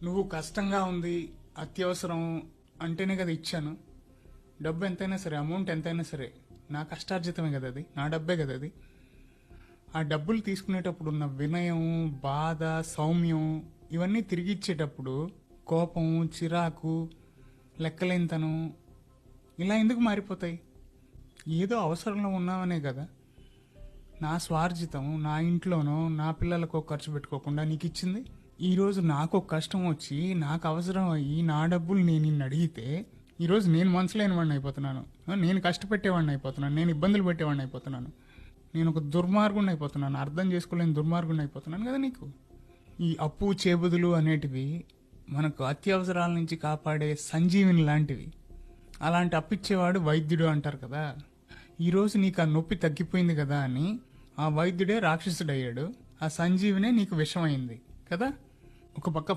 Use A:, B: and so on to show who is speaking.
A: నువ్వు కష్టంగా ఉంది, అత్యవసరం అంటేనే కదా ఇచ్చాను. డబ్బు ఎంతైనా సరే, అమౌంట్ ఎంతైనా సరే నా కష్టార్జితమే కదా అది, నా డబ్బే కదా అది. ఆ డబ్బులు తీసుకునేటప్పుడు ఉన్న వినయం, బాధ, సౌమ్యం ఇవన్నీ తిరిగి ఇచ్చేటప్పుడు కోపం, చిరాకు, లెక్కలేనితనం ఇలా ఎందుకు మారిపోతాయి? ఏదో అవసరంలో ఉన్నామనే కదా. నా స్వార్జితం నా ఇంట్లోనో నా పిల్లలకో ఖర్చు పెట్టుకోకుండా నీకు ఇచ్చింది. ఈరోజు నాకు ఒక కష్టం వచ్చి నాకు అవసరం అయ్యి నా డబ్బులు నేను నిన్ను అడిగితే ఈరోజు నేను మనసులేని వాడిని అయిపోతున్నాను, నేను కష్టపెట్టేవాడిని అయిపోతున్నాను, నేను ఇబ్బందులు పెట్టేవాడిని అయిపోతున్నాను, నేను ఒక దుర్మార్గుని అయిపోతున్నాను, అర్థం చేసుకోలేని దుర్మార్గుని అయిపోతున్నాను కదా నీకు. ఈ అప్పు చేబుదులు అనేటివి మనకు అత్యవసరాల నుంచి కాపాడే సంజీవిని లాంటివి. అలాంటి అప్పిచ్చేవాడు వైద్యుడు అంటారు కదా. ఈరోజు నీకు ఆ నొప్పి తగ్గిపోయింది కదా అని ఆ వైద్యుడే రాక్షసుడయ్యాడు, ఆ సంజీవినే నీకు విషమైంది కదా. ఒక పక్క